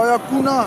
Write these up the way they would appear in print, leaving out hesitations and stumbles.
ya kuna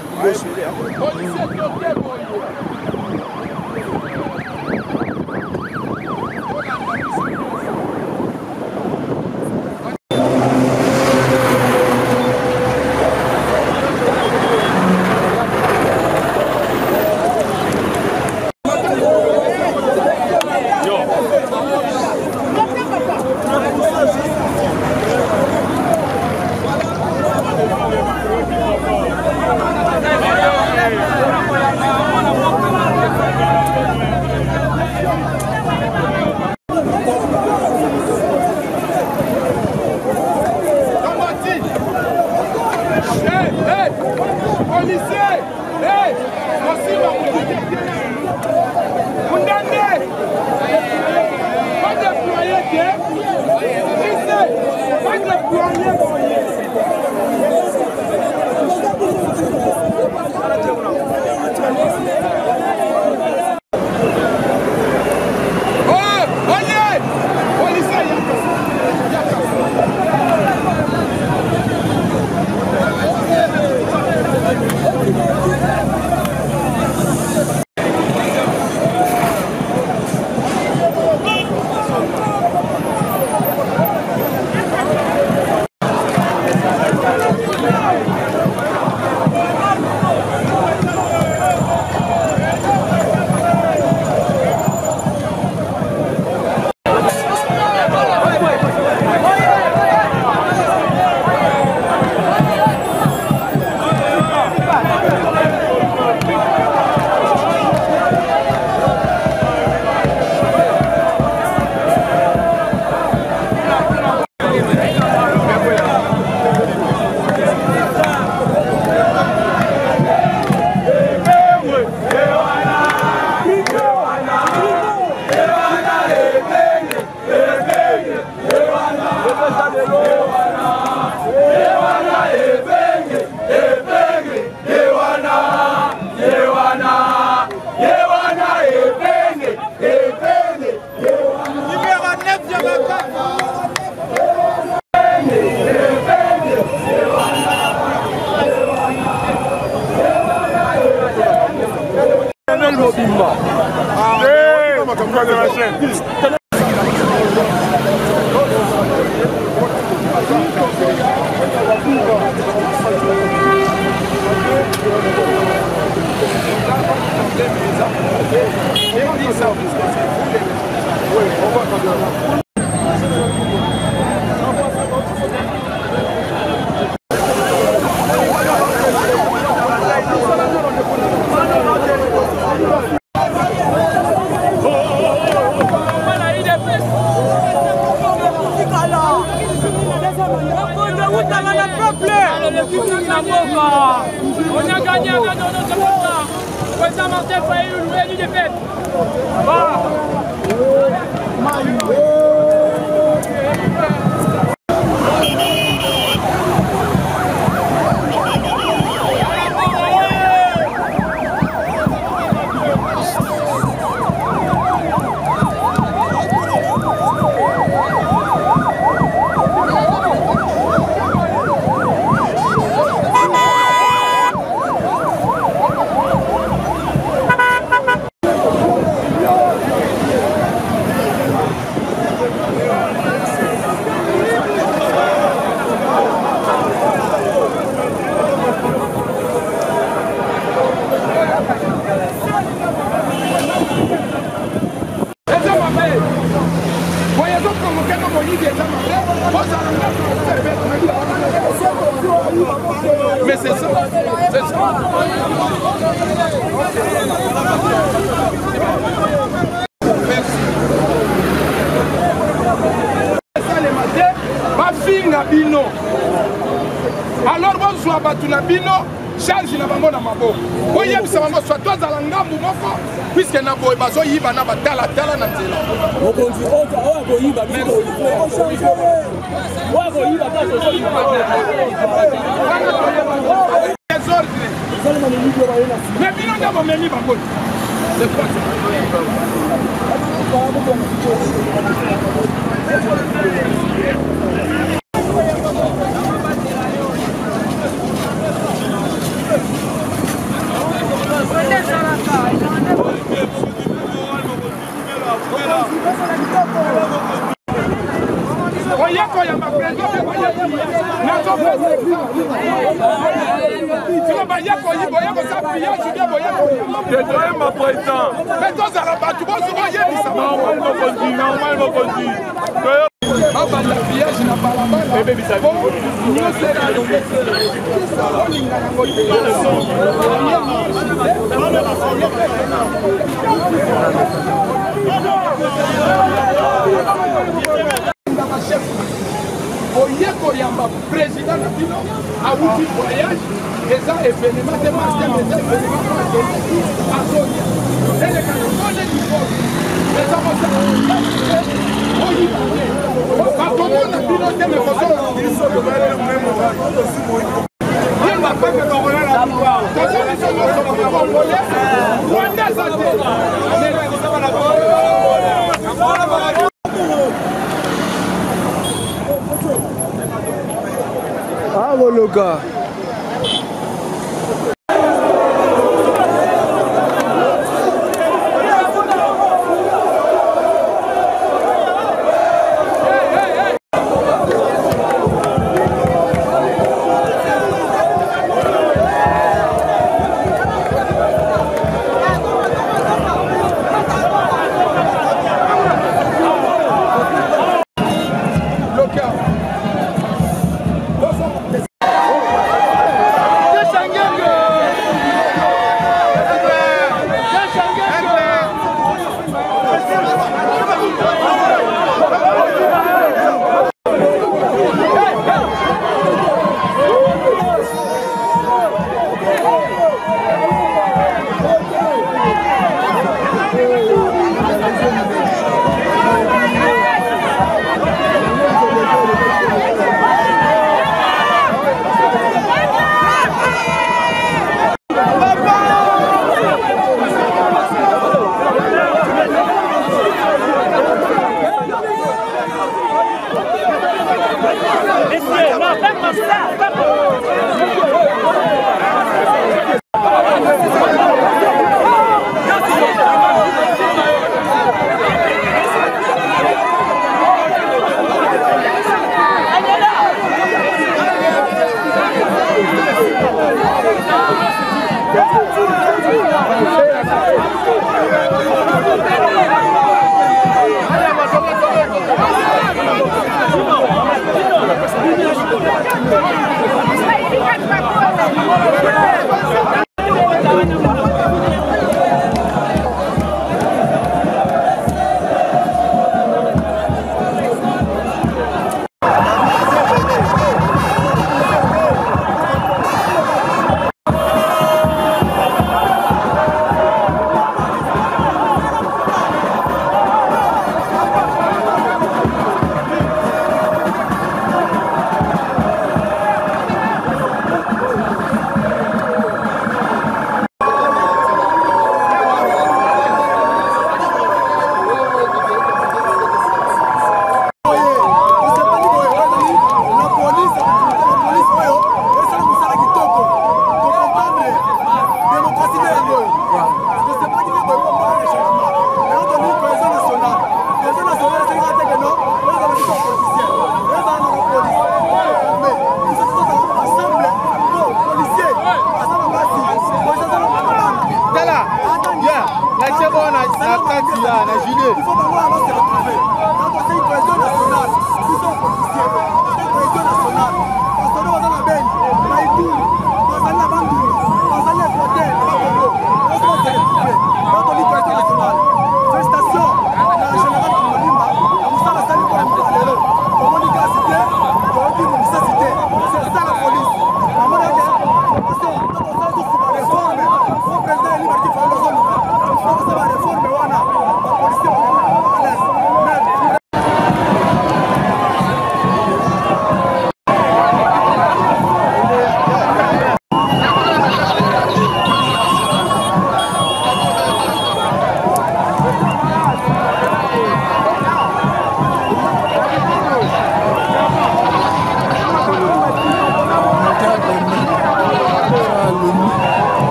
on a gagné à la donne de Mota. Président Martel Faye, il est fait. Mais c'est ça, c'est ça. Ma fille n'a bino. Alors bonsoir batuna bino. Charge na bango na maboko. Oye bisama soit toi za ngambu moko puisque na boy bazo yiba na batala tala na nzela. Mokonzi oza oya ko yiba bino. Oya ko yiba ka so yiba. Mais bino ndabo memi bango. C'est quoi ça? boye kosa pillage bien boye Désolé ma président. mais tozala bato bozuko yebisa Normal mokonzi. babanda pillage na balabala nyosela olinga yango oye koyamba président na bino awuti voyage eza événement te martial eza événement azoya eleka nongone liboso eza mosala oyibae bakomona bino te rwanda eza te Ah, Moloka.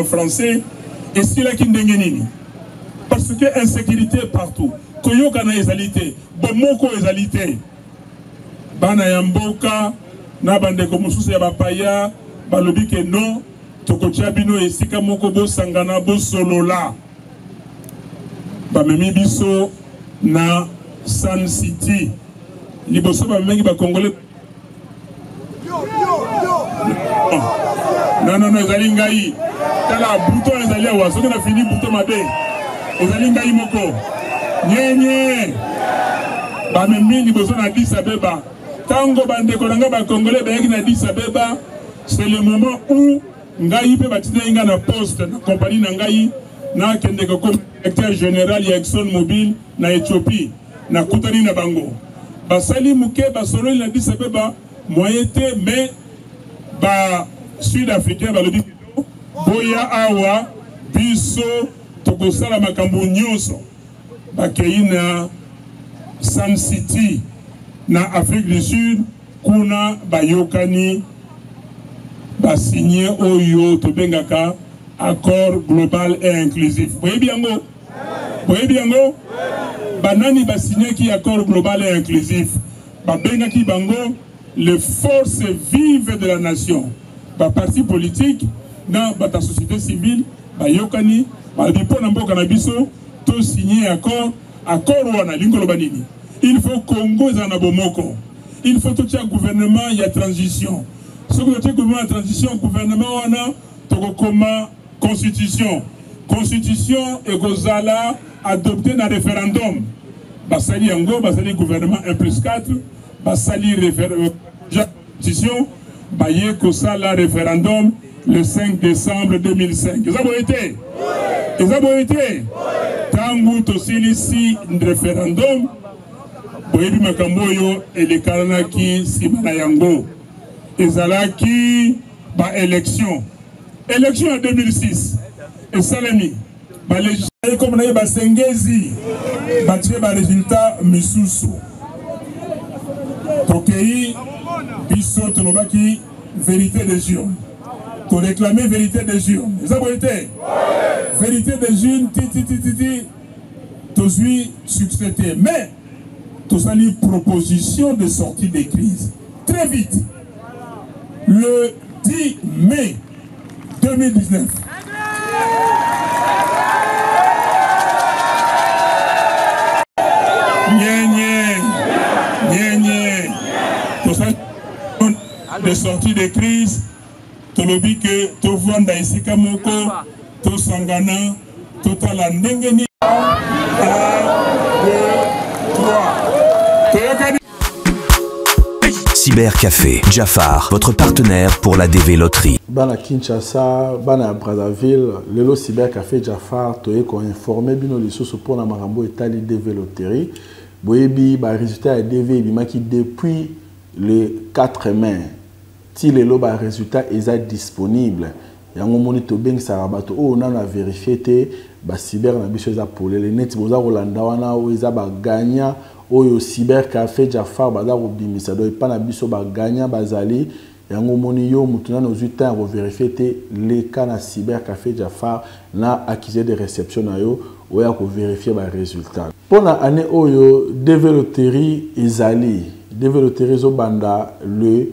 français et si la kindengenini parce que insécurité partout koyoka na ezalité bomoko ezalité bana ya mboka na bandeko mosusu ya bapaya balobi ke non tokotia bino esika moko bosangana bosolola bamemi biso na Sun City liboso bamengi bakongole non ezali ngai tala bouton ezali awa soki na fini bouton mabe ezali ngai moko nyenye bamemi liboso na Addis Abeba tango bandeko nanga bakongole bayaki na Addis Abeba c'est le moment où ngai pe batina inga na poste na compagnie na ngai na kende ko directeur général ya Exxon Mobil na Éthiopie na kutani na bango basali muke basolo na Addis Abeba moyete mais ba sud-africain balobi boya awa biso tokosala makambo nyonso bakei na Sun City na Afrique du Sud kuna bayokani ba signé oyo tobengaka accord global et inclusif. Voyez bien banani ba signé ki accord global et inclusif ba bengaki bango les forces vives de la nation, ba parti politique na ba ta société civile ba yokani ba bipo na mboka na biso to signé accord wana lingolo banini. Il faut Congo za bomoko. Il faut tout un gouvernement ya transition. Ce que le gouvernement de transition, gouvernement wana tokokoma constitution et gozala adopté dans référendum. Basali yango, basali gouvernement 1+4, basali constitution, baye kosala référendum le 5 décembre 2005. Ils ont été. Tangu tosili si référendum, boyebi makamboyo elekanaki simana yango. Ezalaki ba élection en 2006 et salami ba législative comme na ba sengezi ba tie ba résultat misusu tokei biso tolobaki vérité des urnes to réclamer vérité des urnes vérité des urnes titi tozui succédé mais tosali proposition de sortie des crises très vite. Le 10 mai 2019. De sortie de crise, tolobi que to vanda isika moko, to sangana, to tala ndengeni. 1, 2, 3. Cybercafé Jafar, votre partenaire pour la DV Loterie. Bana Kinshasa, Bana Brazzaville, Lelo Cybercafé Jafar, toye ko informé bino lisusu pour na marambo etali DV Loterie. Boyebi ba résultat ya DV bimaki depuis le 4 mai. Ti lelo ba résultat est disponible. Yango moni to beng sarabato o na na vérifier te ba cyber na biso za polele net boza rolanda wana o eza ba gagna oyo Cybercafé Jafar baza kobimisa do epana biso ba gagna bazali yango moni yo mutuna no 8 ans vérifier te les cas na Cybercafé Jafar na accusé de réception na yo oya ko vérifier ba résultat pona année oyo DV Loterie ezali DV Loterie zo banda le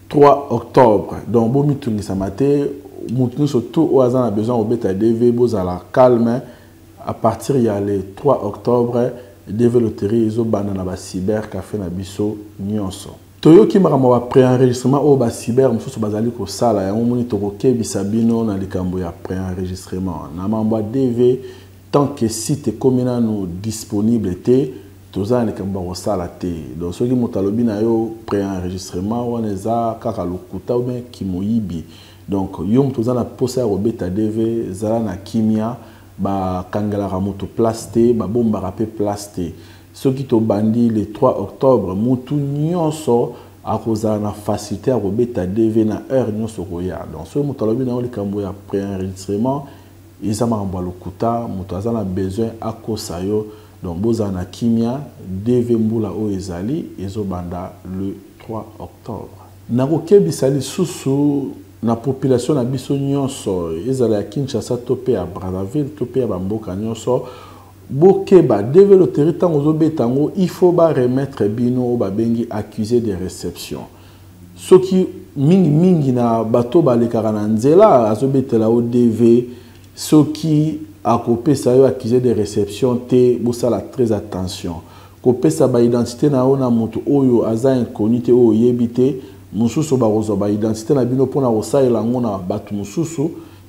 3 octobre donc bo mitungisa mate mutunu surtout o azana besoin au beta DV bozala calme à partir il y a le 3 octobre DV Loterie izo bana na ba Cybercafé na biso nyonso toyoki makambo ba préenregistrement o ba cyber mususu bazali ko sala yango moni tokokebisa bino na likambo ya préenregistrement na mambo DV tant que site komina no disponible te tozana likambo ko sala te donc soki motalobi na yo préenregistrement wana eza kaka lokuta ou bien kimoyibi donc yo tozana posa ya robeta DV zala na kimia ba kangalaka moto plasté ba bomba rapé plasté ce qui to bandi le 3 octobre mutu nyonso akoza na facilité à robeta DV na heure nyonso koya donc ce moto lobi na likambo ya préenregistrement isa makambo lokuta moto azana besoin akosa yo donc boza na kimia DV mbula o ezali ezo banda le 3 octobre nako kebisali susu na population na biso nyonso ezala ya Kinshasa to pe ya Brazzaville to pe ya bamboka nyonso bokeba développer tango zobetango il faut ba remettre bino ba bengi accusé de réception soki mingi na bato balekaka na nzela azobetela ODV soki akopesa yo accusé de réception te bosala très attention kopesa ba identité na ona moto oyo aza inconnu te oyo yebite mususu ba rozo ba identité na bino pona kosalela ngona batu mususu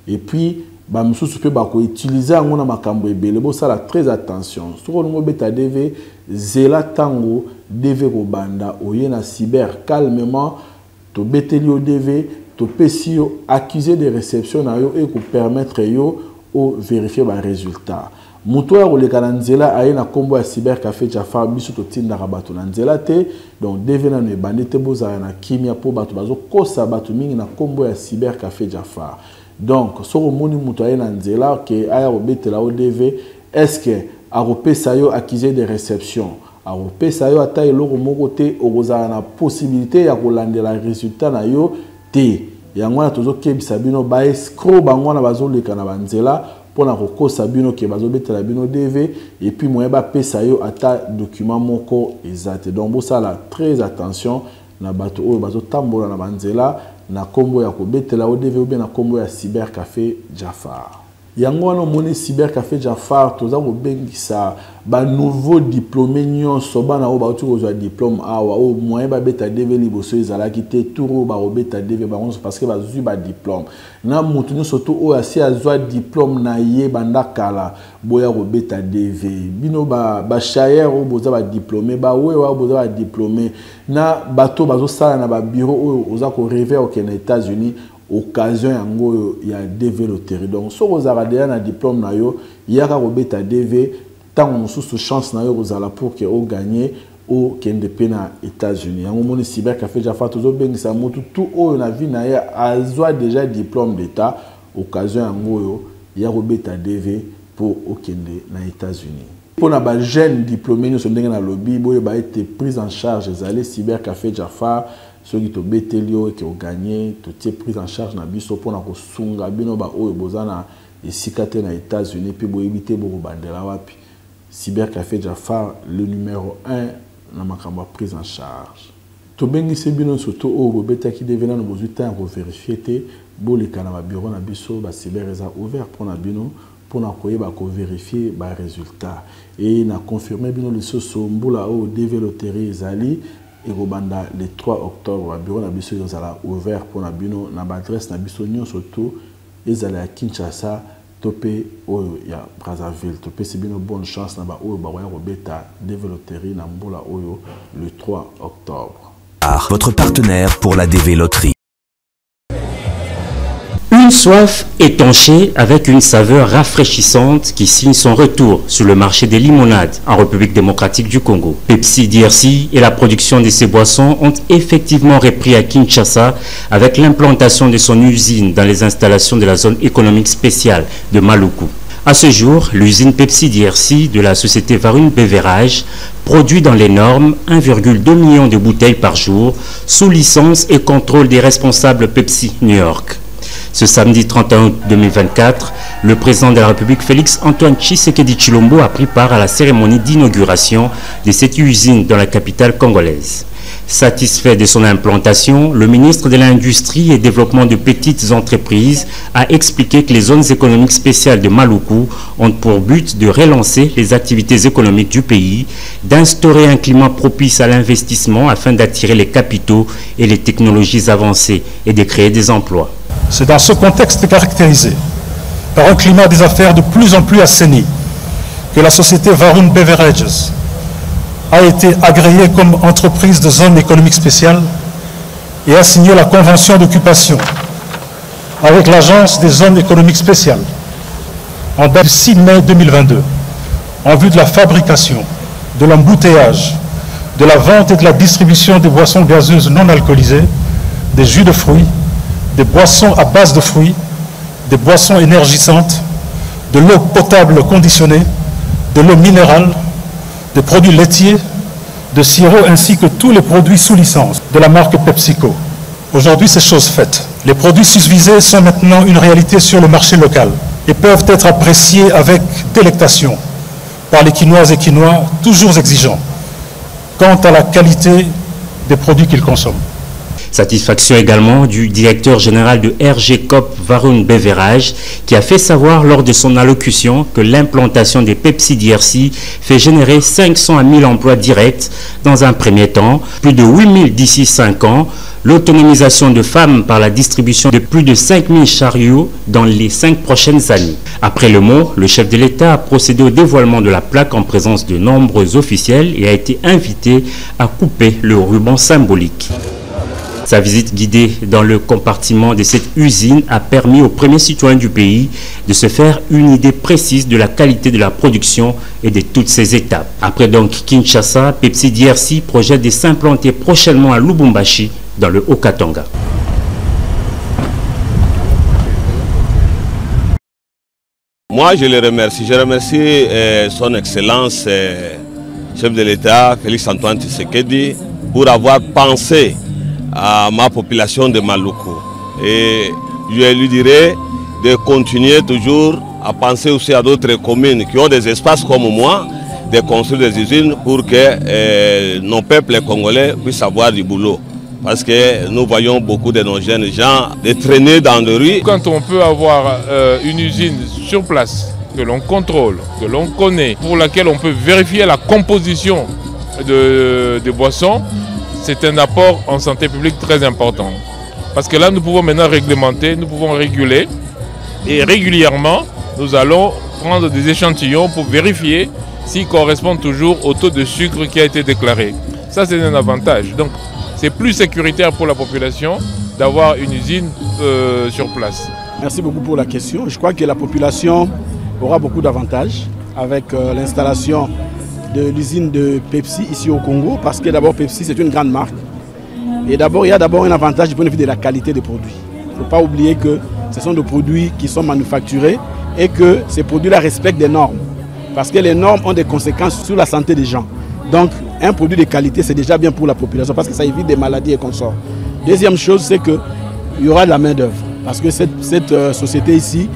et puis ba mususu pe ba ko utiliser ngona makambo ebele bosala très attention soko ngo beta DV zela tango DV ko banda oye na cyber calmement to beteli ODV to pesi yo accusé de réception na yo et ko permettre yo o vérifier ba résultat muto ya koleka na nzela aye na kombo ya cyber café Jafar biso to tindaka bato na nzela te donc DV na ne bandite bozala na kimia po bato bazo kosa bato mingi na kombo ya cyber café Jafar donc soko moni muto aye na nzela ke aya obetela ODV est-ce que akopesa yo accusé de réception akopesa yo ata eloko moko te okozala na possibilité ya kolandela résultat na yo te yango na tozokebisa bino ba escroc bango na bazoleka na banzela pona kokosa bino ke bazobetela bino DV et puis moyen ba pesa yo ata document moko ezate donc bosala très attention na bato oyo bazotambola na banzela na kombo ya kobetela ODV ou bien na kombo ya cyber café Jafar yango wana moni cyber café Jafar toza kobengisa ba nouveau diplômé nyonso bana o ba uti kozwa diplôme awa o moyen ba beta DV liboso ezalaki te turo ba obeta DV ba onze parce que ba zui ba diplôme na mutu nyonso to o asi azwa diplôme na ye banda kala boya kobeta DV bino ba chayer o boza ba diplômé ba wewa boza ba diplômé na bato bazo sala na ba bureau o oza ko rêver au États-Unis occasion yango ya DV loterie donc so kozala déjà na diplôme na yo yaka kobeta DV tango mosusu chance na yo kozala pour que o gagner au kende pe na États-Unis yango moni cyber café Jafar tozo bengisa mutu tout oyo na vie na ye azwa déjà diplôme d'état occasion yango yo ya kobeta DV pour o kende na États-Unis pour na ba jeune diplômé nyonso ndenge na lobby boyo ba été prise en charge ezali cyber café Jafar ceux qui te betelio et qui ont gagné, tu es pris en charge na biso pour na kosunga bino ba oyo bozana esikate na États-Unis puis bo éviter bo bandela wapi cyber café Jafar le numéro 1 na makambo prise en charge to bengi se bino surtout o bo betaki devena no bozuta ko vérifier te bo le kana ba bureau na biso ba cyber eza ouvert pour na bino pour na koyeba ko vérifier ba résultat et na confirmer bino le soso mbula o DV loterie ezali et Robanda le 3 octobre à bureau na biso yozala ouvert pour na bino na adresse na biso nyon surtout ezala à Kinshasa topé oyo ya Brazzaville topé c'est bino bonne chance na ba oyo ba waya robeta développerie na mbola oyo le 3 octobre. Votre partenaire pour la DV Loterie. Une soif étanchée avec une saveur rafraîchissante qui signe son retour sur le marché des limonades en République démocratique du Congo. Pepsi DRC et la production de ces boissons ont effectivement repris à Kinshasa avec l'implantation de son usine dans les installations de la zone économique spéciale de Maluku. À ce jour, l'usine Pepsi DRC de la société Varun Beverage produit dans les normes 1,2 million de bouteilles par jour sous licence et contrôle des responsables Pepsi New York. Ce samedi 31 août 2024, le président de la République Félix Antoine Tshisekedi Tshilombo a pris part à la cérémonie d'inauguration de cette usine dans la capitale congolaise. Satisfait de son implantation, le ministre de l'Industrie et Développement de petites entreprises a expliqué que les zones économiques spéciales de Maluku ont pour but de relancer les activités économiques du pays, d'instaurer un climat propice à l'investissement afin d'attirer les capitaux et les technologies avancées et de créer des emplois. C'est dans ce contexte caractérisé par un climat des affaires de plus en plus assaini que la société Varun Beverages a été agréée comme entreprise de zone économique spéciale et a signé la convention d'occupation avec l'Agence des zones économiques spéciales en date du 6 mai 2022 en vue de la fabrication, de l'embouteillage, de la vente et de la distribution des boissons gazeuses non alcoolisées, des jus de fruits, des boissons à base de fruits, des boissons énergisantes, de l'eau potable conditionnée, de l'eau minérale, des produits laitiers, de sirop ainsi que tous les produits sous licence de la marque PepsiCo. Aujourd'hui, c'est chose faite. Les produits susvisés sont maintenant une réalité sur le marché local et peuvent être appréciés avec délectation par les Quinoises et Quinois, toujours exigeants quant à la qualité des produits qu'ils consomment. Satisfaction également du directeur général de RG Coop Varun Beverage qui a fait savoir lors de son allocution que l'implantation des Pepsi DRC fait générer 500 à 1000 emplois directs dans un premier temps, plus de 8000 d'ici 5 ans, l'autonomisation de femmes par la distribution de plus de 5000 chariots dans les 5 prochaines années. Après le mot, le chef de l'État a procédé au dévoilement de la plaque en présence de nombreux officiels et a été invité à couper le ruban symbolique. Sa visite guidée dans le compartiment de cette usine a permis aux premiers citoyens du pays de se faire une idée précise de la qualité de la production et de toutes ses étapes. Après donc Kinshasa, Pepsi DRC projette de s'implanter prochainement à Lubumbashi, dans le Haut-Katanga. Moi, je le remercie. Je remercie son Excellence, chef de l'État, Félix Antoine Tshisekedi, pour avoir pensé à ma population de Maluku. Et je lui dirais de continuer toujours à penser aussi à d'autres communes qui ont des espaces comme moi, de construire des usines pour que nos peuples congolais puissent avoir du boulot. Parce que nous voyons beaucoup de nos jeunes gens de traîner dans les rues. Quand on peut avoir une usine sur place, que l'on contrôle, que l'on connaît, pour laquelle on peut vérifier la composition des boissons, c'est un apport en santé publique très important. Parce que là, nous pouvons maintenant réglementer, nous pouvons réguler. Et régulièrement, nous allons prendre des échantillons pour vérifier s'ils correspondent toujours au taux de sucre qui a été déclaré. Ça, c'est un avantage. Donc, c'est plus sécuritaire pour la population d'avoir une usine sur place. Merci beaucoup pour la question. Je crois que la population aura beaucoup d'avantages avec l'installation de l'usine de Pepsi ici au Congo, parce que d'abord Pepsi c'est une grande marque et d'abord il y a d'abord un avantage du point de vue de la qualité des produits. Il ne faut pas oublier que ce sont des produits qui sont manufacturés et que ces produits-là respectent des normes, parce que les normes ont des conséquences sur la santé des gens. Donc un produit de qualité c'est déjà bien pour la population parce que ça évite des maladies et consorts. Deuxième chose, c'est qu'il y aura de la main d'œuvre, parce que cette société ici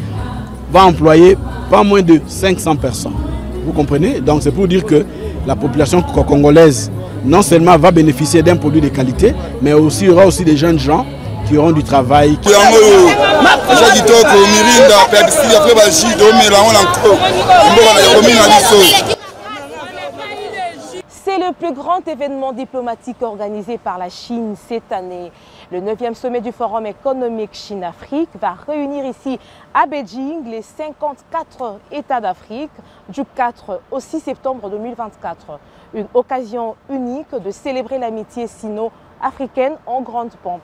va employer pas moins de 500 personnes. Vous comprenez? Donc c'est pour dire que la population congolaise non seulement va bénéficier d'un produit de qualité, mais aussi il y aura aussi des jeunes gens qui auront du travail. C'est le plus grand événement diplomatique organisé par la Chine cette année. Le 9e sommet du Forum économique Chine-Afrique va réunir ici à Beijing les 54 États d'Afrique du 4 au 6 septembre 2024. Une occasion unique de célébrer l'amitié sino-africaine en grande pompe.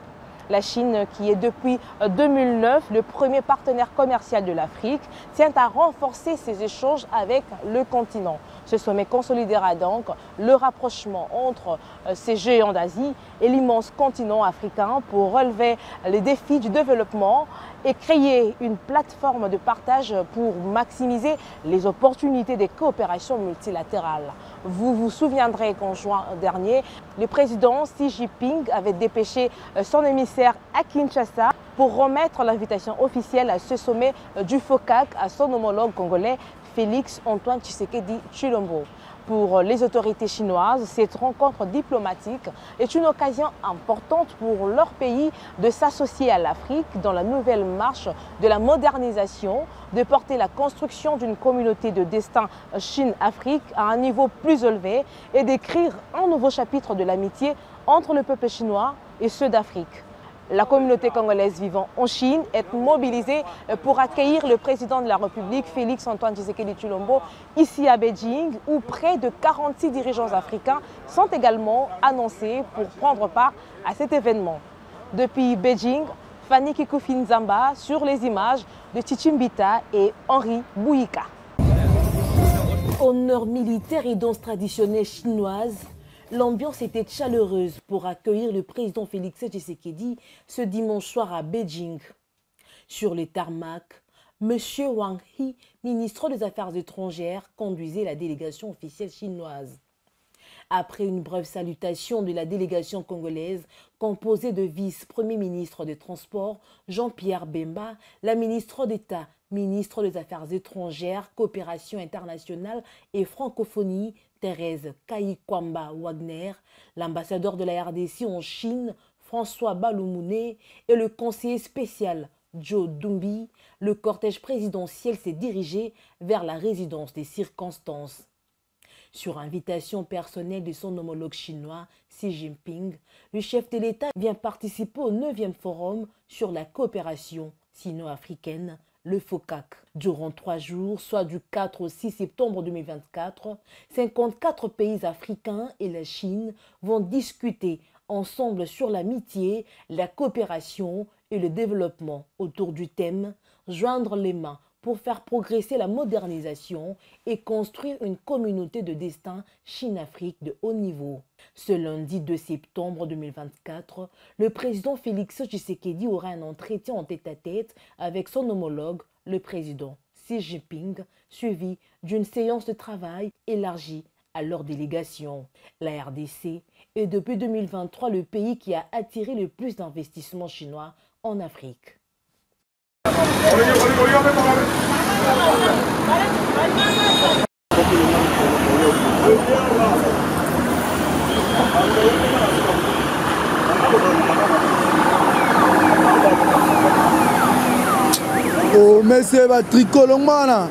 La Chine, qui est depuis 2009 le premier partenaire commercial de l'Afrique, tient à renforcer ses échanges avec le continent. Ce sommet consolidera donc le rapprochement entre ces géants d'Asie et l'immense continent africain pour relever les défis du développement et créer une plateforme de partage pour maximiser les opportunités des coopérations multilatérales. Vous vous souviendrez qu'en juin dernier, le président Xi Jinping avait dépêché son émissaire à Kinshasa pour remettre l'invitation officielle à ce sommet du FOCAC à son homologue congolais Félix Antoine Tshisekedi Tshilombo. Pour les autorités chinoises, cette rencontre diplomatique est une occasion importante pour leur pays de s'associer à l'Afrique dans la nouvelle marche de la modernisation, de porter la construction d'une communauté de destin Chine-Afrique à un niveau plus élevé et d'écrire un nouveau chapitre de l'amitié entre le peuple chinois et ceux d'Afrique. La communauté congolaise vivant en Chine est mobilisée pour accueillir le président de la République, Félix Antoine Tshisekedi Tshilombo, ici à Beijing, où près de 46 dirigeants africains sont également annoncés pour prendre part à cet événement. Depuis Beijing, Fanny Kikoufi-Nzamba sur les images de Chichimbita et Henri Bouyika. Honneur militaire et danse traditionnelle chinoise. L'ambiance était chaleureuse pour accueillir le président Félix Tshisekedi ce dimanche soir à Beijing. Sur les tarmacs, M. Wang Yi, ministre des Affaires étrangères, conduisait la délégation officielle chinoise. Après une brève salutation de la délégation congolaise composée de vice-premier ministre des Transports Jean-Pierre Bemba, la ministre d'État, ministre des Affaires étrangères, coopération internationale et francophonie, Thérèse Kayikwamba Wagner, l'ambassadeur de la RDC en Chine, François Balumouné, et le conseiller spécial Joe Dumbi, le cortège présidentiel s'est dirigé vers la résidence des circonstances. Sur invitation personnelle de son homologue chinois, Xi Jinping, le chef de l'État vient participer au 9e forum sur la coopération sino-africaine, le FOCAC. Durant 3 jours, soit du 4 au 6 septembre 2024, 54 pays africains et la Chine vont discuter ensemble sur l'amitié, la coopération et le développement autour du thème « Joindre les mains pour faire progresser la modernisation et construire une communauté de destin Chine-Afrique de haut niveau ». Ce lundi 2 septembre 2024, le président Félix Tshisekedi aura un entretien en tête-à-tête avec son homologue, le président Xi Jinping, suivi d'une séance de travail élargie à leur délégation. La RDC est depuis 2023 le pays qui a attiré le plus d'investissements chinois en Afrique. Oh, mais c'est va tricolore, là.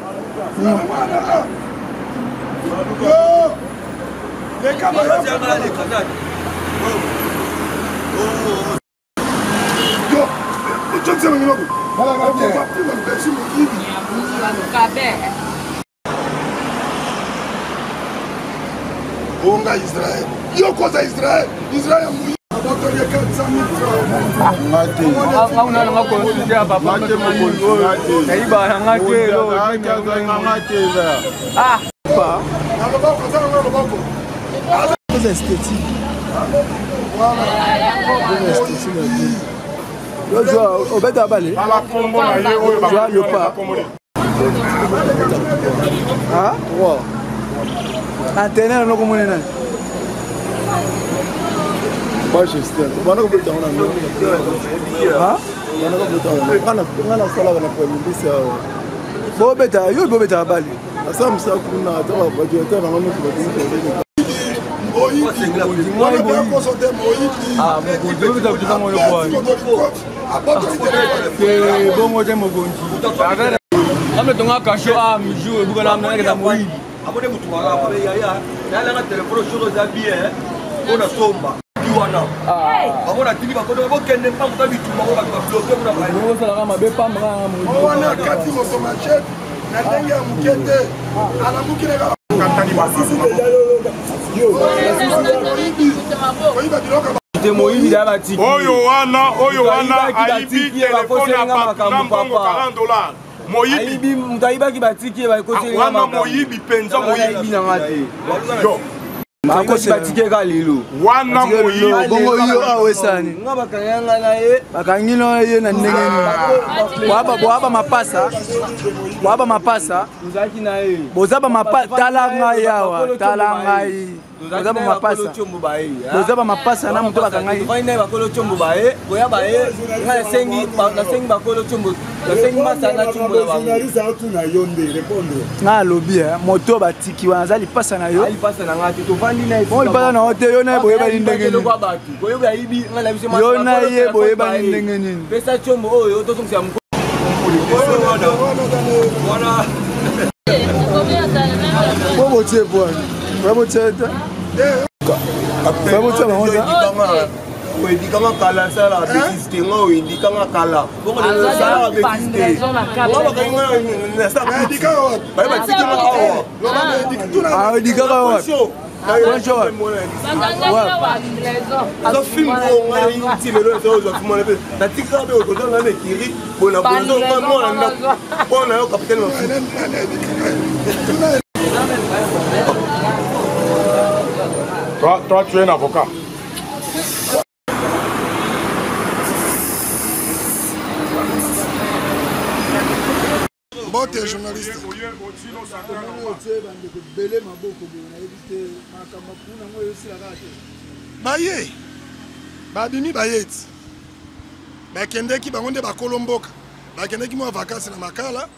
Bonga Israël. Yo koza Israël. Israël mouillé. Abotorie 400 000 francs. Oyo wana aibi telefone ya bakambo $40. Moyibi mutaiba kibatiki ba ekoseli wana moyibi penza moyibi nanga te. Yo. Makosi batike ka lelo. Wana moyibi bongo yo awesani. Nga bakanyanga na ye. Bakangino ye na ndengeni. Boaba mapasa. Boaba mapasa. Nzaki na ye. Bozaba mapasa tala ngai yawa. Tala ngai. Bozaba mapasa. Bozaba mapasa na muto bakangai. Vaina bakolo chombo bae. Boya bae. Nga sengi bakolo chombo. Sengi masa na chombo ba. Journaliste atu na yonde répondre. Na lobi moto batiki wana zali pasa na yo. Ali pasa na ngati to vandi na ipo. Moi pasa na hotel yo na boye ba ndenge ni. Boye ba ibi nga na biso masa. Yo na ye boye ba ndenge ni. Pesa chombo oyo to tumsia mko. Wana. Bobo chepo. Bobo chepo. Bobo chepo. Oui, comment kala ça la bêtise nga oui comment kala bongo de ça la bêtise bongo ka ça dika ba ba tiki mo awa ah dika wa bonjour alors film ko nga ti lelo so zo film le na tika be o do na kiri bona bonzo ko mo na bona yo capitaine toi tu es un avocat. Mbote journaliste. Baye. Babimi bayeti. Bakendeki bangonde bakolomboka. Bakendeki mwa vacances na makala.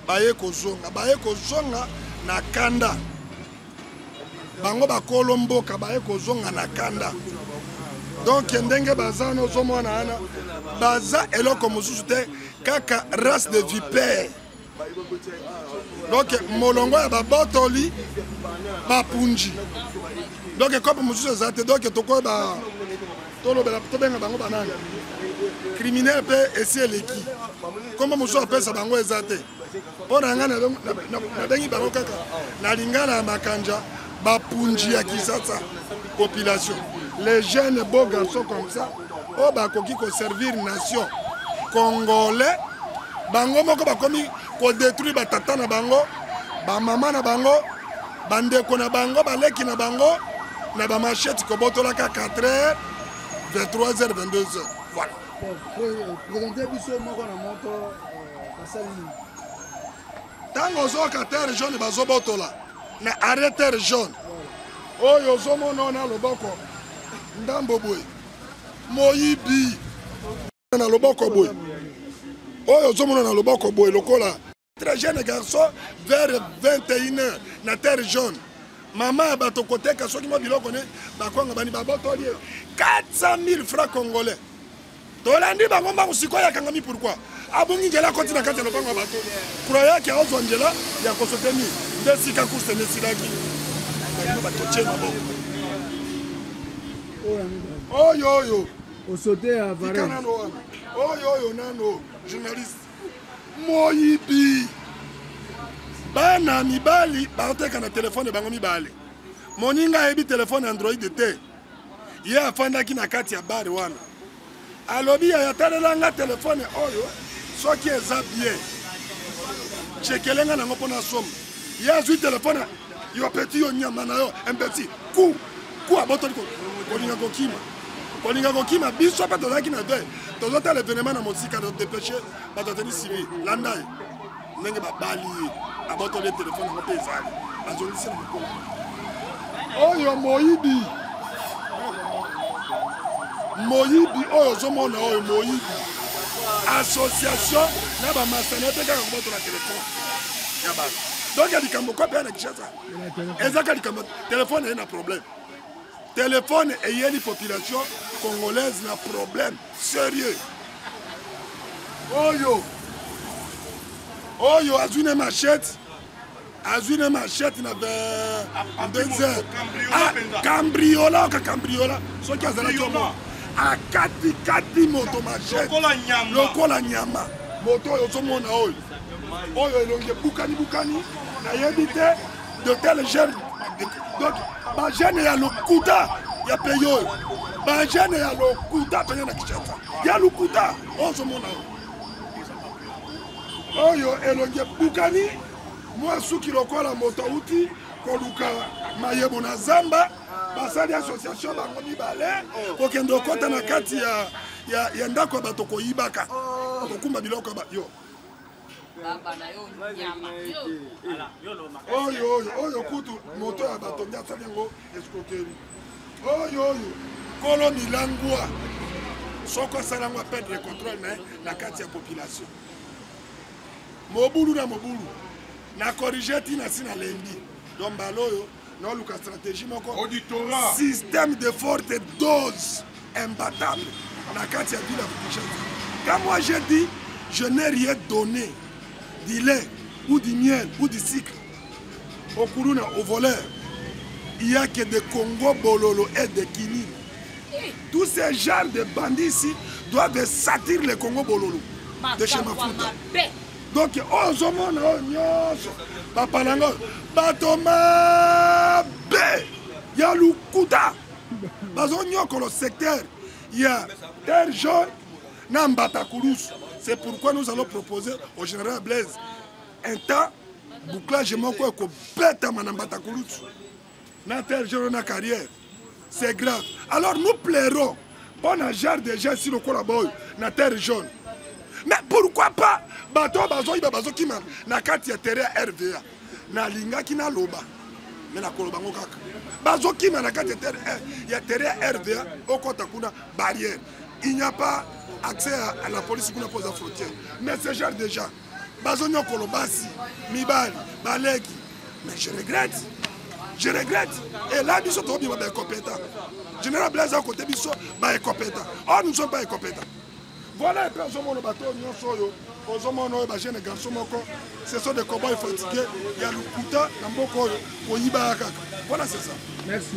Baye kozonga na kanda. Bango bakolomboka baye kozonga na kanda. Donc ndenge baza no zomona ana baza eloko mosusu te kaka race de vipère. Donc molongo ya babotoli bapunji. Donc comme mosusu ezate donc toko ba tolobela tobenga bango banana. Criminel pe esi eleki. Comme mosusu apesa bango ezate. Pona ngana na bengi bango kaka na lingala makanja bapunji ya kisasa population. Les jeunes beaux garçons comme ça, oh bah koki ko servir nation congolais, bango moko ba komi ko détruire ba tata na bango, ba mama na bango, bandeko na bango, ba leki na bango, na ba machette ko botola ka 4h, 23h, 22h. Voilà. Présentez biso moko na moto basali. Tango zo ka terre jaune bazo botola, na arrêter jaune. Oh yo zo mono na loboko. Ndambo boy moyibi na loboko boy oyo zomona na loboko boy lokola très jeune garçon vers 21h na terre jaune maman bato koteka soki mo biloko ne bakwanga bani babotoli 400 000 francs congolais tolandi bango mbango sikoya kangami pourquoi abongi ngela koti na kati ya lopango bato croya ki azo ngela ya kosoteni ndesika kuste nesilaki bato chema bongo. Oyo Osote à Varenne. Oyo nano journaliste moyibi bana mibali baoteka na telefone bango mibali moninga ebi telefone Android te ye afandaki na kati ya bari wana alobi ya talelanga telefone oyo soki eza bien chekelenga nango pona somme ye azwi telefone yo petit yo nyama na yo un petit coup abotoli kolinga kokima kolinga kokima biso pa tozalaki na te tozotala événement na mosika na dépêché batoteli civil landai ndenge babali ye abotoli telefone yango mpe ezali bazongisi na mokolo oyo moyibi oyo ozomona oyo moyibi association na bamasana te kaka kobotola telefone ya bana donc ya likambo kwa mpe ya na kishasa ezaka likambo telefone eye na problème. Téléphone et il y a une population congolaise n'a problème sérieux. Oyo, azune machette na 2h. Cambriola. Ce qui a zala chomo. A kati moto machette. Lokola nyama. Moto yo somo na oyo. Oyo elonge bukani. Na yebite de tel genre. Donc bajene ya lokuta ya peyo bajene ya lokuta penya na Kinshasa ya lokuta ozomona oyo elonge bukani mwa suki lokola moto uti koluka mayebo na zamba basali association bango mibale kokende okota na kati ya ndako bato koyibaka kokumba biloko yo oyo kutu moto ya bato nde asali yango escroquerie oyo kolo milangwa soko asala yango aperdre contrôle na kati ya population mobulu na corrige tina si na lendi donc mbala oyo naoluka stratégie moko système de forte dose imbattable na kati ya ville ya Kinshasa. Quand moi j'ai dit je n'ai rien donné du lait ou du miel ou du sucre au Kuruna, au voleur, il n'y a que des Congo Bololo et des Kini. Tous ces genres de bandits ici doivent satir les Congo Bololo de chez Mafuta. Donc, oh, Zomona, oh, Nyos, Papalango, Batoma, B, Yalukuta, Bazonyo, le secteur, il y a Terre jaune, Nambata Kourous. C'est pourquoi nous allons proposer au général Blaise un temps bouclage moko ko beta manambata Kourous. Na Terre jaune na carrière. C'est grave. Alors nous plairons. On a genre de gens si le collaborateur na Terre jaune. Mais pourquoi pas bato bazo iba bazo kima na kati ya terrain RVA na linga kina loba mais na koloba ngokaka bazo kima na kati ya terrain RVA okota kuna barrière il n'y a pas accès à la police kuna pose à frontière mais ce genre de gens bazo nyokolo basi mibali baleki mais je regrette et là biso to bima ba compétent général Blaise à côté biso ba compétent oh nous sommes pas incompétents. Voilà un peu mon bateau, jeune garçon, ce sont des combats fatigués, il y a le couteau, voilà c'est ça. Merci.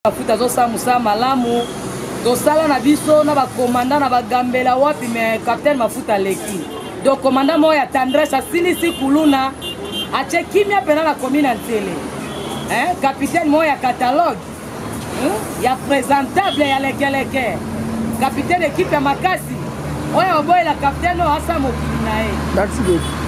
Bafuta zosa musa malamu dosala na biso na bakomanda na bagambela wapi me capitaine mafuta leki donc commandant moya tendresse asilisi kuluna ache kimia pena na commune ntele capitaine moya catalogue ya présentable ya lekeleke capitaine équipe ya makasi oya oboyela capitaine o asa mokili na ye. Merci beaucoup.